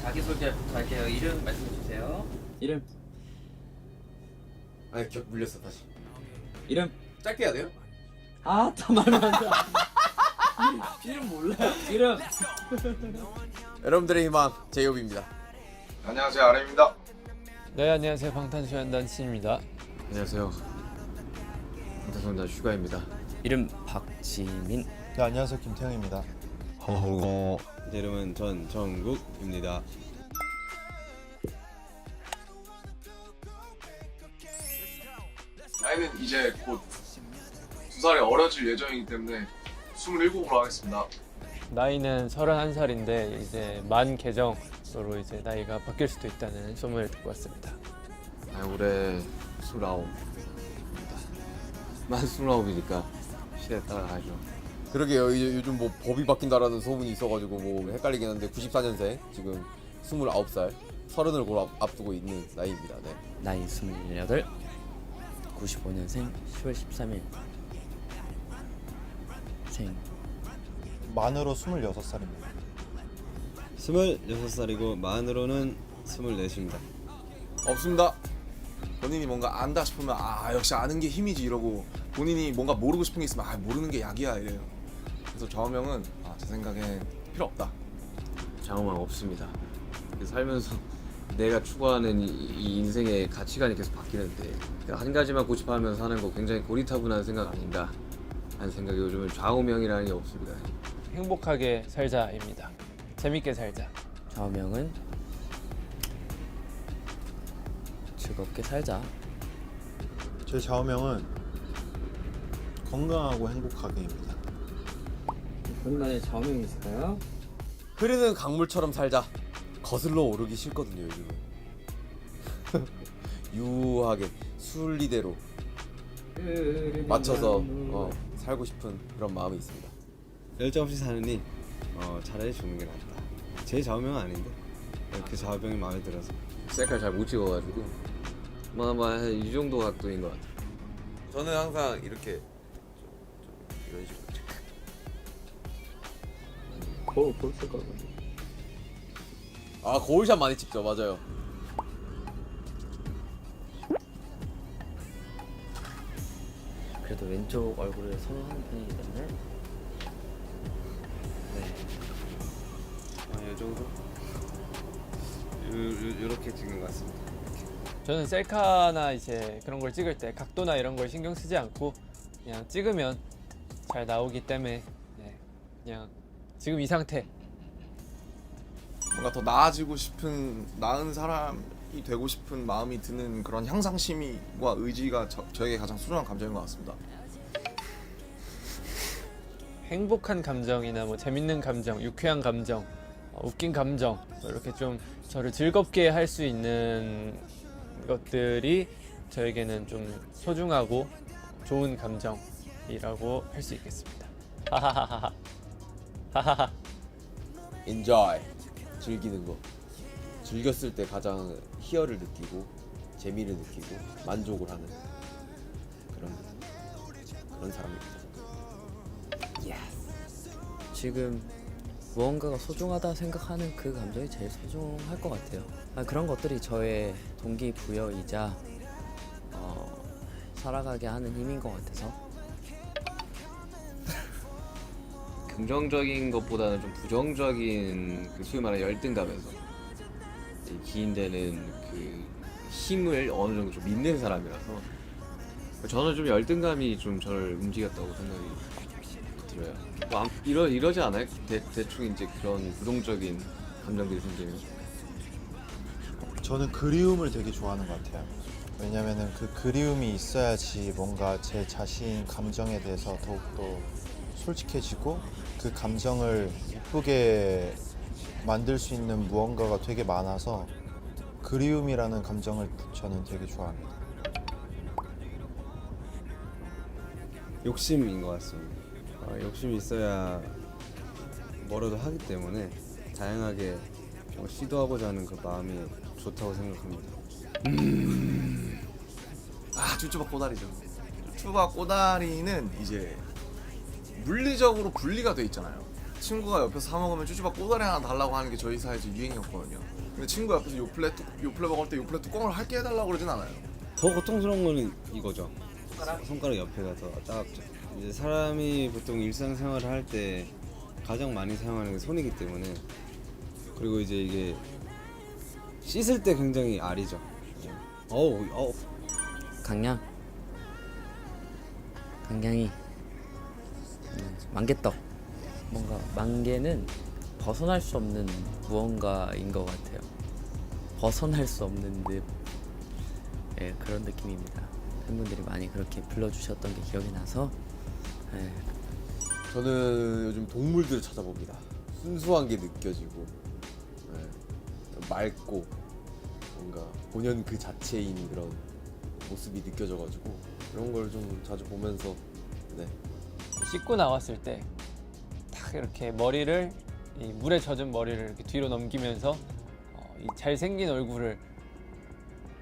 자기소개부터 할게요. 이름 말씀해 주세요. 이름. 아니 기억 물렸어 다시. 이름. 짧게 해야 돼요? 아, 다 말하면 안 돼. 이름 몰라요? 이름. 여러분들의 희망 제이홉입니다. 안녕하세요, 아레입니다. 네, 안녕하세요. 방탄소년단 신입니다. 안녕하세요. 방탄소년단 슈가입니다. 이름 박지민. 네, 안녕하세요. 김태형입니다. 제 이름은 전정국입니다. 나이는 이제 곧 2살이 어려질 예정이기 때문에 27으로 하겠습니다. 나이는 31살인데 이제 만 계정으로 이제 나이가 바뀔 수도 있다는 소문을 듣고 왔습니다. 올해 29입니다. 만 29이니까 시대에 따라가죠. 그러게요. 이제 요즘 뭐 법이 바뀐다라는 소문이 있어가지고 뭐 헷갈리긴 한데 94년생 지금 29살 30을 곧 앞두고 있는 나이입니다. 네. 나이 28. 95년생 10월 13일 생. 만으로 26살입니다. 26살이고 만으로는 24입니다. 없습니다. 본인이 뭔가 안다 싶으면 역시 아는 게 힘이지 이러고 본인이 뭔가 모르고 싶은 게 있으면 모르는 게 약이야 이래요. 그래서 좌우명은 제 생각엔 필요 없다. 좌우명 없습니다. 살면서 내가 추구하는 이 인생의 가치관이 계속 바뀌는데 한 가지만 고집하면서 사는 거 굉장히 고리타분한 생각 아닌가 하는 생각이 요즘은 좌우명이라는 게 없습니다. 행복하게 살자입니다. 재밌게 살자. 좌우명은 즐겁게 살자. 제 좌우명은 건강하고 행복하게입니다. 본인만의 좌우명이 있을까요? 흐르는 강물처럼 살자. 거슬러 오르기 싫거든요 요즘은. 유하게 순리대로 맞춰서 살고 싶은 그런 마음이 있습니다. 열정 없이 사느니 차라리 죽는 게 낫다. 제 좌우명은 아닌데 그 좌우명이 마음에 들어서. 셀카를 잘 못 찍어가지고 아마 이 정도 각도인 것 같아요. 저는 항상 이렇게 이런 식으로 거울 쓸 거거든. 거울샷 많이 찍죠. 맞아요. 그래도 왼쪽 얼굴을 선호하는 편이기 때문에 이 정도? 요렇게 찍는 것 같습니다. 저는 셀카나 이제 그런 걸 찍을 때 각도나 이런 걸 신경 쓰지 않고 그냥 찍으면 잘 나오기 때문에 그냥 지금 이 상태. 뭔가 더 나아지고 싶은 나은 사람이 되고 싶은 마음이 드는 그런 향상심과 의지가 저에게 가장 소중한 감정인 것 같습니다. 행복한 감정이나 뭐 재밌는 감정, 유쾌한 감정, 웃긴 감정 이렇게 좀 저를 즐겁게 할 수 있는 것들이 저에게는 좀 소중하고 좋은 감정이라고 할 수 있겠습니다. 하하하하. 하하하. enjoy 즐기는 거. 즐겼을 때 가장 희열을 느끼고 재미를 느끼고 만족을 하는 그런 사람입니다. 지금 무언가가 소중하다 생각하는 그 감정이 제일 소중할 것 같아요. 그런 것들이 저의 동기부여이자 살아가게 하는 힘인 것 같아서. 긍정적인 것보다는 좀 부정적인 소위 말하는 열등감에서 기인되는 그 힘을 어느 정도 좀 믿는 사람이라서 저는 좀 열등감이 좀 저를 움직였다고 생각이 들어요. 이러지 않아요? 대충 이제 그런 부정적인 감정들이 생기면. 저는 그리움을 되게 좋아하는 것 같아요. 왜냐면은 그 그리움이 있어야지 뭔가 제 자신 감정에 대해서 더욱더 솔직해지고 그 감정을 이쁘게 만들 수 있는 무언가가 되게 많아서 그리움이라는 감정을 저는 되게 좋아합니다. 욕심인 것 같습니다. 욕심이 있어야 뭐라도 하기 때문에 다양하게 시도하고자 하는 그 마음이 좋다고 생각합니다. 쭈쭈바 꼬다리죠. 쭈쭈바 꼬다리는 이제 물리적으로 분리가 돼 있잖아요. 친구가 옆에서 사 먹으면 쭈쭈바 꼬다리 하나 달라고 하는 게 저희 사이에서 유행이었거든요. 근데 친구 옆에서 요플레 먹을 때 요플레 뚜껑을 할게 해달라고 그러진 않아요. 더 고통스러운 거는 이거죠. 손가락 옆에가 더 따갑죠. 이제 사람이 보통 일상생활을 할 때 가장 많이 사용하는 게 손이기 때문에, 그리고 이제 이게 씻을 때 굉장히 아리죠. 어우. 강량이 만개떡. 뭔가 만개는 벗어날 수 없는 무언가인 것 같아요. 벗어날 수 없는 듯, 예, 그런 느낌입니다. 팬분들이 많이 그렇게 불러주셨던 게 기억이 나서, 예. 저는 요즘 동물들을 찾아봅니다. 순수한 게 느껴지고, 네, 맑고 뭔가 본연 그 자체인 그런 모습이 느껴져가지고 그런 걸 좀 자주 보면서, 네. 씻고 나왔을 때 딱 이렇게 머리를, 이 물에 젖은 머리를 이렇게 뒤로 넘기면서 이 잘생긴 얼굴을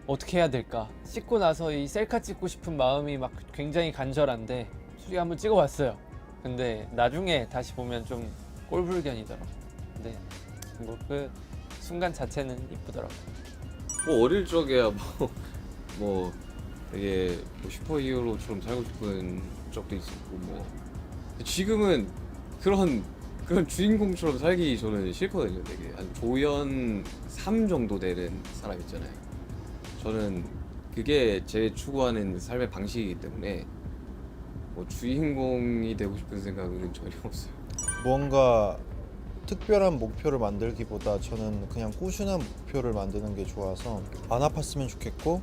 어떻게 해야 될까? 씻고 나서 이 셀카 찍고 싶은 마음이 막 굉장히 간절한데 솔직히 한번 찍어봤어요. 근데 나중에 다시 보면 좀 꼴불견이더라고. 근데 뭐 그 순간 자체는 이쁘더라고. 뭐 어릴 적에야 뭐 되게 뭐 슈퍼히어로처럼 살고 싶은 적도 있었고, 뭐 지금은 그런 주인공처럼 살기 저는 싫거든요. 되게 한 조연 3 정도 되는 사람 있잖아요. 저는 그게 제 추구하는 삶의 방식이기 때문에 뭐 주인공이 되고 싶은 생각은 전혀 없어요. 뭔가 특별한 목표를 만들기보다 저는 그냥 꾸준한 목표를 만드는 게 좋아서 안 아팠으면 좋겠고,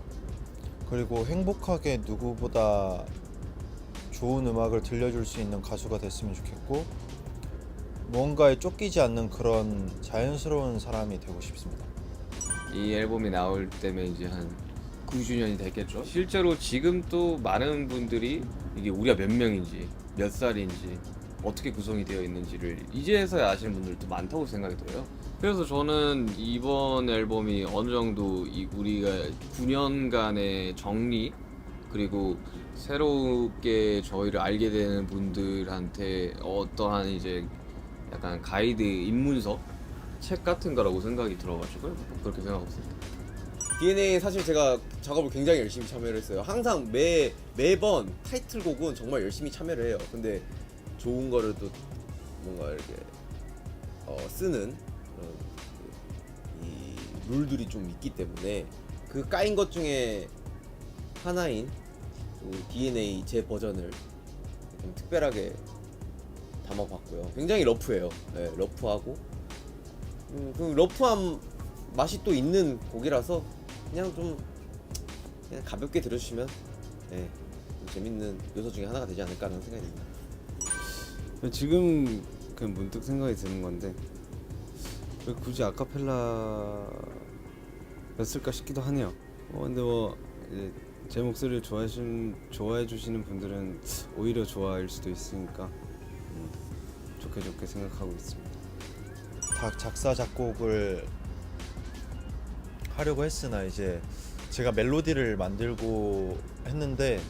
그리고 행복하게 누구보다 좋은 음악을 들려줄 수 있는 가수가 됐으면 좋겠고, 뭔가에 쫓기지 않는 그런 자연스러운 사람이 되고 싶습니다. 이 앨범이 나올 때면 이제 한 9주년이 됐겠죠. 실제로 지금 또 많은 분들이 이게 우리가 몇 명인지, 몇 살인지, 어떻게 구성이 되어 있는지를 이제서야 아시는 분들도 많다고 생각이 들어요. 그래서 저는 이번 앨범이 어느 정도 우리가 9년간의 정리, 그리고 새롭게 저희를 알게 되는 분들한테 어떠한 이제 약간 가이드 입문서 책 같은 거라고 생각이 들어가지고 그렇게 생각하고 있습니다. DNA 사실 제가 작업을 굉장히 열심히 참여를 했어요. 항상 매번 타이틀곡은 정말 열심히 참여를 해요. 근데 좋은 거를 또 뭔가 이렇게 쓰는 그런 이 룰들이 좀 있기 때문에 그 까인 것 중에 하나인 또 DNA 제 버전을 좀 특별하게 담아봤고요. 굉장히 러프해요. 네, 러프하고 그 러프한 맛이 또 있는 곡이라서 그냥 가볍게 들어주시면, 네, 좀 재밌는 요소 중에 하나가 되지 않을까라는 생각이 듭니다. 지금 그냥 문득 생각이 드는 건데 왜 굳이 아카펠라였을까 싶기도 하네요. 근데 뭐 이제 제 목소리를 좋아해 주시는 분들은 오히려 좋아할 수도 있으니까 좋게 생각하고 있습니다. 다 작사 작곡을 하려고 했으나 이제 제가 멜로디를 만들고 했는데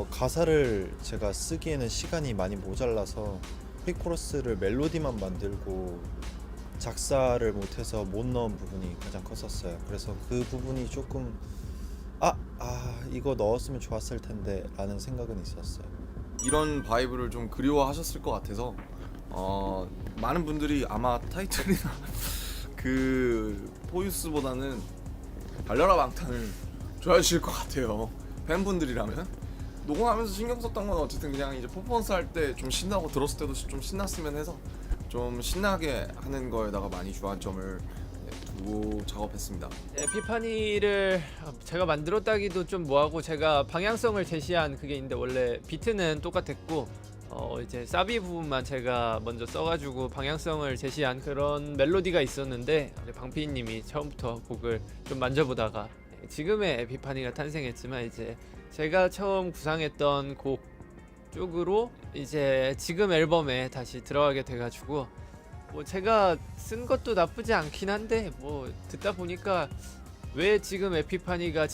가사를 제가 쓰기에는 시간이 많이 모자라서 프리코러스를 멜로디만 만들고 작사를 못해서 못 넣은 부분이 가장 컸었어요. 그래서 그 부분이 조금 이거 넣었으면 좋았을 텐데 라는 생각은 있었어요. 이런 바이브를 좀 그리워하셨을 것 같아서 많은 분들이 아마 타이틀이나 그 포유스보다는 달려라 방탄을 좋아해 주실 것 같아요. 팬분들이라면. 녹음하면서 신경 썼던 건 어쨌든 그냥 이제 퍼포먼스 할 때 좀 신나고 들었을 때도 좀 신났으면 해서 좀 신나게 하는 거에다가 많이 주안점을 두고 작업했습니다. 에피파니를 제가 만들었다기도 좀 뭐하고, 제가 방향성을 제시한 그게 있는데 원래 비트는 똑같았고 이제 사비 부분만 제가 먼저 써가지고 방향성을 제시한 그런 멜로디가 있었는데, 방피디님이 처음부터 곡을 좀 만져보다가 지금의 에피파니가 탄생했지만 이제 제가 처음 구상했던 곡 쪽으로 이제 지금 앨범에 다시 들어가게 돼가지고, 뭐 제가 쓴 것도 나쁘지 않긴 한데 뭐 듣다 보니까 왜 지금 에피파니가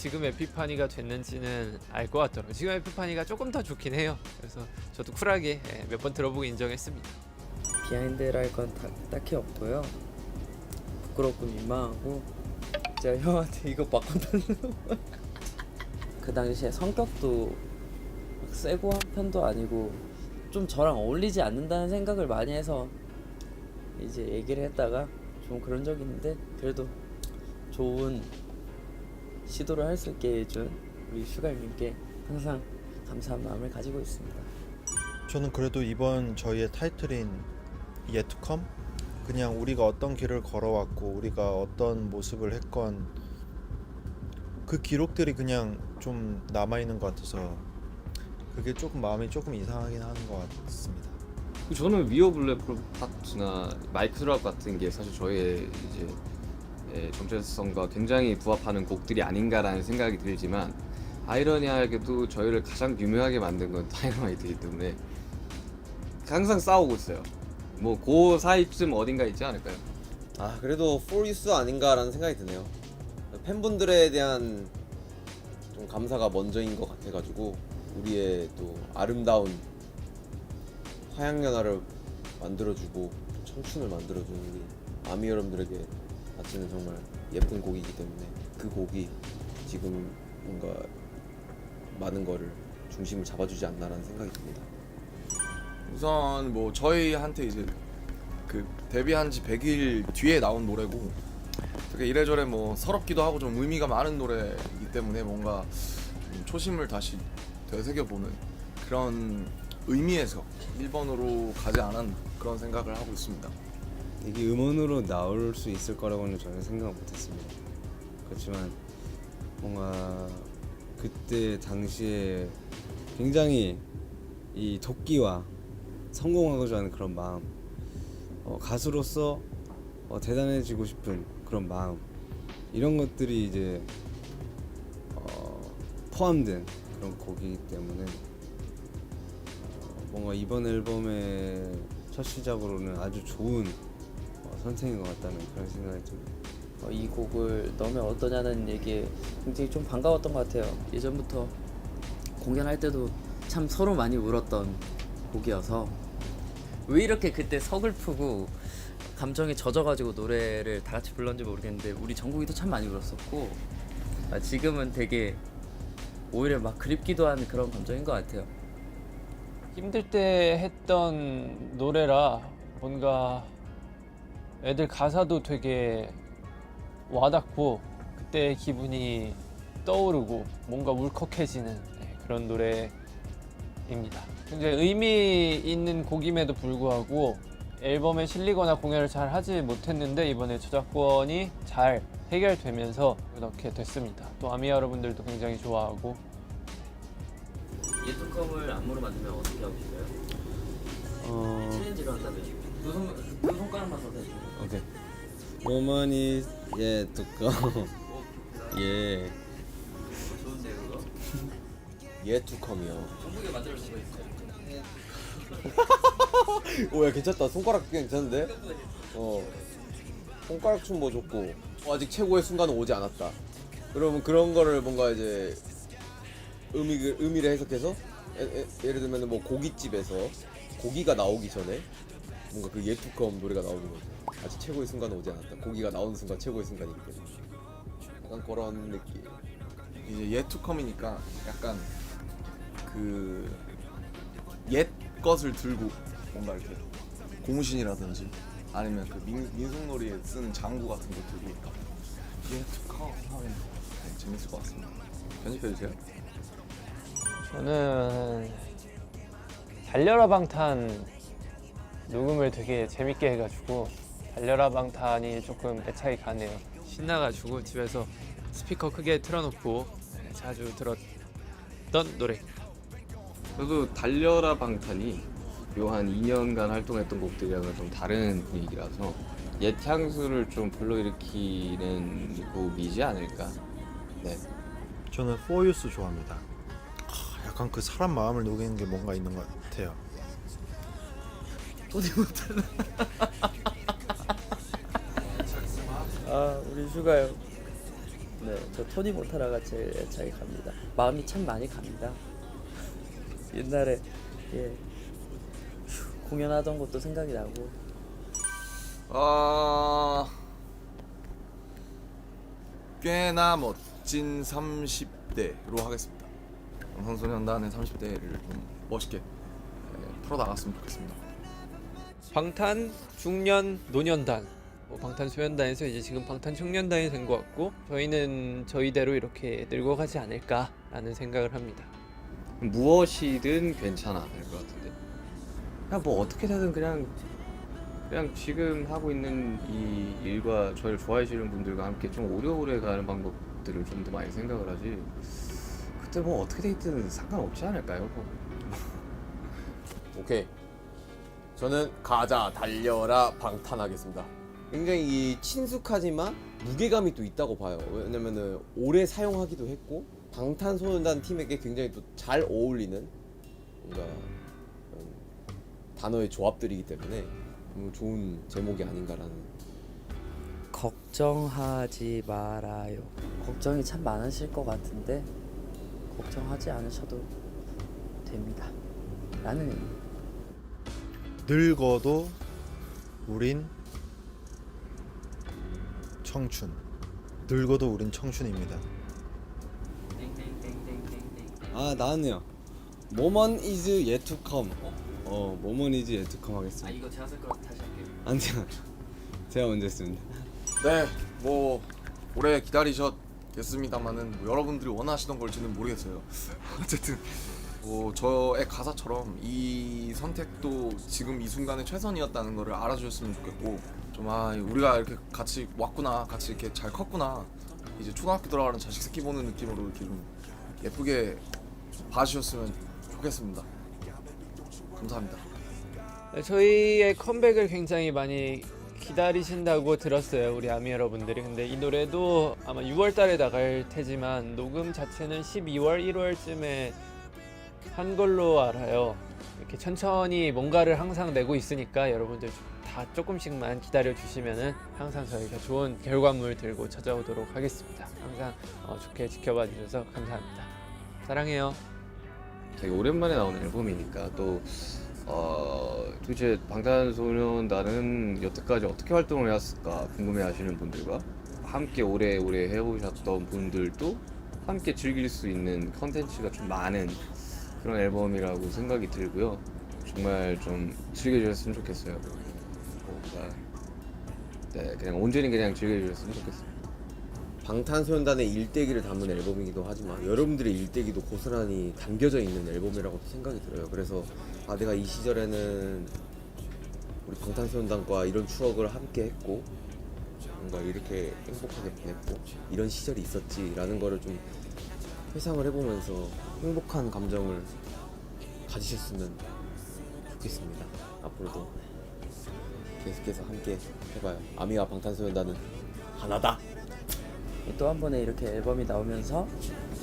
됐는지는 알 것 같더라고요. 지금 에피파니가 조금 더 좋긴 해요. 그래서 저도 쿨하게 몇 번 들어보고 인정했습니다. 비하인드랄 건 딱히 없고요. 부끄럽고 민망하고 제가 형한테 이거 바꿔달라고 그 당시에 성격도 막 세고 한 편도 아니고 좀 저랑 어울리지 않는다는 생각을 많이 해서 이제 얘기를 했다가 좀 그런 적이 있는데 그래도 좋은 시도를 할 수 있게 해준 우리 슈갈님께 항상 감사한 마음을 가지고 있습니다. 저는 그래도 이번 저희의 타이틀인 Yet to Come 그냥 우리가 어떤 길을 걸어왔고 우리가 어떤 모습을 했건 그 기록들이 그냥 좀 남아있는 것 같아서 그게 조금 마음이 조금 이상하긴 하는 것 같습니다. 저는 위어 블랙 파트나 마이크 드랍 같은 게 사실 저의 이제 정체성과 굉장히 부합하는 곡들이 아닌가라는 생각이 들지만 아이러니하게도 저희를 가장 유명하게 만든 건 다이너마이트이기 때문에 항상 싸우고 있어요. 뭐 그 사이쯤 어딘가 있지 않을까요? 아 그래도 For You's 아닌가라는 생각이 드네요. 팬분들에 대한 좀 감사가 먼저인 것 같아가지고 우리의 또 아름다운 화양연화를 만들어주고 청춘을 만들어주는 우리 아미 여러분들에게 바치는 정말 예쁜 곡이기 때문에 그 곡이 지금 뭔가 많은 거를 중심을 잡아주지 않나라는 생각이 듭니다. 우선 뭐 저희한테 이제 그 데뷔한 지 100일 뒤에 나온 노래고 되게 이래저래 뭐 서럽기도 하고 좀 의미가 많은 노래이기 때문에 뭔가 좀 초심을 다시 되새겨보는 그런 의미에서 1번으로 가지 않은 그런 생각을 하고 있습니다. 이게 음원으로 나올 수 있을 거라고는 전혀 생각 못했습니다. 그렇지만 뭔가 그때 당시에 굉장히 이 도끼와 성공하고자 하는 그런 마음, 가수로서 대단해지고 싶은 그런 마음, 이런 것들이 이제 포함된 그런 곡이기 때문에 뭔가 이번 앨범의 첫 시작으로는 아주 좋은 선택인 것 같다는 그런 생각이 듭니다. 이 곡을 넣으면 어떠냐는 얘기에 굉장히 좀 반가웠던 것 같아요. 예전부터 공연할 때도 참 서로 많이 울었던 곡이어서 왜 이렇게 그때 서글프고 감정에 젖어가지고 노래를 다 같이 불렀는지 모르겠는데 우리 정국이도 참 많이 울었었고 지금은 되게 오히려 막 그립기도 한 그런 감정인 것 같아요. 힘들 때 했던 노래라 뭔가 애들 가사도 되게 와닿고 그때 기분이 떠오르고 뭔가 울컥해지는 그런 노래입니다. 굉장히 의미 있는 곡임에도 불구하고 앨범에 실리거나 공연을 잘 하지 못했는데 이번에 저작권이 잘 해결되면서 넣게 됐습니다. 또 아미 여러분들도 굉장히 좋아하고. 예투컴을 안무로 만들면 어떻게 하고 싶어요? 챌린지를 한다면 두 손가락만 써도 돼요. 오케이. Woman is yet to come. 예. 좋은데 그거? Yet to Come이요. 정국이가 만들어준 거 있어요? 오야 괜찮다. 손가락 괜찮은데? 손가락 춤 뭐 좋고 아직 최고의 순간은 오지 않았다. 그러면 그런 거를 뭔가 이제 의미를 해석해서 예를 들면 뭐 고깃집에서 고기가 나오기 전에 뭔가 그 Yet to Come 노래가 나오는 거죠. 아직 최고의 순간은 오지 않았다. 고기가 나오는 순간 최고의 순간이기 때문에 약간 그런 느낌. 이제 Yet to Come이니까 약간 그 옛 것을 들고 뭔가 이렇게 고무신이라든지 아니면 그 민속놀이에 쓰는 장구 같은 거 들고 Yet to Come 하면 재밌을 것 같습니다. 편집해주세요. 저는 달려라 방탄 녹음을 되게 재밌게 해가지고 달려라 방탄이 조금 애착이 가네요. 신나가지고 집에서 스피커 크게 틀어놓고 자주 들었던 노래. 저도 달려라 방탄이 요 한 2년간 활동했던 곡들이랑은 좀 다른 분위기라서 옛 향수를 좀 불러일으키는 곡이지 않을까. 네. 저는 For You's 좋아합니다. 약간 그 사람 마음을 녹이는 게 뭔가 있는 것 같아요. 토니 모타나. 우리 슈가요. 네, 저 토니 모타나가 제일 애착이 갑니다. 마음이 참 많이 갑니다. 옛날에 공연하던 것도 생각이 나고 꽤나 멋진 30대로 하겠습니다. 방탄소년단의 30대를 좀 멋있게 풀어나갔으면 좋겠습니다. 방탄 중년 노년단, 방탄소년단에서 이제 지금 방탄청년단이 된 것 같고, 저희는 저희대로 이렇게 늙어가지 않을까라는 생각을 합니다. 무엇이든 괜찮아 될 것 같은데. 그냥 뭐 어떻게든 그냥 지금 하고 있는 이 일과 저희를 좋아해주시는 분들과 함께 좀 오래오래 가는 방법들을 좀 더 많이 생각을 하지. 그때 뭐 어떻게 되든 상관없지 않을까요? 오케이. 저는 가자 달려라 방탄하겠습니다. 굉장히 친숙하지만 무게감이 또 있다고 봐요. 왜냐면은 오래 사용하기도 했고 방탄소년단 팀에게 굉장히 또 잘 어울리는 뭔가 그런 단어의 조합들이기 때문에 너무 좋은 제목이 아닌가라는. 걱정하지 말아요. 걱정이 참 많으실 것 같은데 걱정하지 않으셔도 됩니다. 라는 의미. 늙어도 우린 청춘. 늙어도 우린 청춘입니다. 아 나는요. Moment is yet to come. Moment is yet to come 하겠습니다. 이거 제가 쓸 거라서 다시 할게요. 아니요. 제가 먼저 했습니다. 네, 뭐 오래 기다리셨겠습니다만은 뭐 여러분들이 원하시던 걸지는 모르겠어요. 어쨌든 뭐 저의 가사처럼 이 선택도 지금 이 순간의 최선이었다는 거를 알아주셨으면 좋겠고, 좀 우리가 이렇게 같이 왔구나, 같이 이렇게 잘 컸구나, 이제 초등학교 들어가는 자식 새끼 보는 느낌으로 이렇게 좀 예쁘게 봐주셨으면 좋겠습니다. 감사합니다. 저희의 컴백을 굉장히 많이 기다리신다고 들었어요, 우리 아미 여러분들이. 근데 이 노래도 아마 6월 달에 나갈 테지만 녹음 자체는 12월, 1월쯤에 한 걸로 알아요. 이렇게 천천히 뭔가를 항상 내고 있으니까 여러분들 다 조금씩만 기다려 주시면은 항상 저희가 좋은 결과물 들고 찾아오도록 하겠습니다. 항상 좋게 지켜봐 주셔서 감사합니다. 사랑해요. 되게 오랜만에 나오는 앨범이니까 또 도대체 방탄소년단은 여태까지 어떻게 활동을 해왔을까 궁금해하시는 분들과 함께 오래오래 해오셨던 분들도 함께 즐길 수 있는 컨텐츠가 좀 많은 그런 앨범이라고 생각이 들고요. 정말 좀 즐겨주셨으면 좋겠어요. 뭔가 그냥 온전히 그냥 즐겨주셨으면 좋겠어요. 방탄소년단의 일대기를 담은 앨범이기도 하지만 여러분들의 일대기도 고스란히 담겨져 있는 앨범이라고 생각이 들어요. 그래서 내가 이 시절에는 우리 방탄소년단과 이런 추억을 함께 했고 뭔가 이렇게 행복하게 보냈고 이런 시절이 있었지라는 거를 좀 회상을 해보면서 행복한 감정을 가지셨으면 좋겠습니다. 앞으로도 계속해서 함께 해봐요. 아미와 방탄소년단은 하나다. 또 한 번에 이렇게 앨범이 나오면서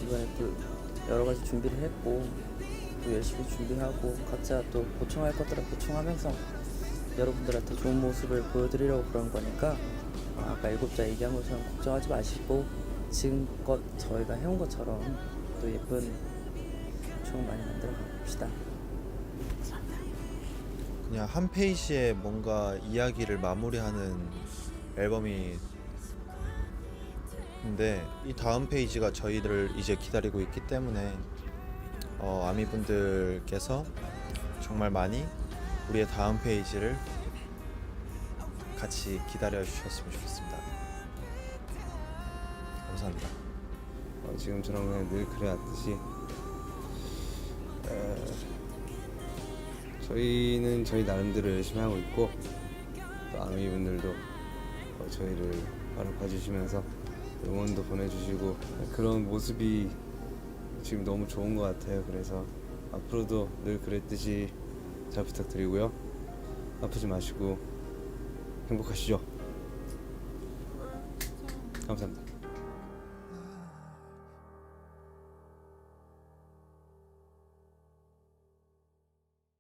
이번에 또 여러 가지 준비를 했고 또 열심히 준비하고 각자 또 보충할 것들을 보충하면서 여러분들한테 좋은 모습을 보여드리려고 그런 거니까 아까 7자 얘기한 것처럼 걱정하지 마시고 지금껏 저희가 해온 것처럼 또 예쁜 추억 많이 만들어 봅시다. 그냥 한 페이지에 뭔가 이야기를 마무리하는 앨범이 근데 이 다음 페이지가 저희들을 이제 기다리고 있기 때문에 아미분들께서 정말 많이 우리의 다음 페이지를 같이 기다려 주셨으면 좋겠습니다. 감사합니다. 지금처럼 그냥 늘 그래왔듯이 저희는 저희 나름대로 열심히 하고 있고 또 아미분들도 저희를 바로 봐주시면서 응원도 보내주시고 그런 모습이 지금 너무 좋은 것 같아요. 그래서 앞으로도 늘 그랬듯이 잘 부탁드리고요. 아프지 마시고 행복하시죠. 감사합니다.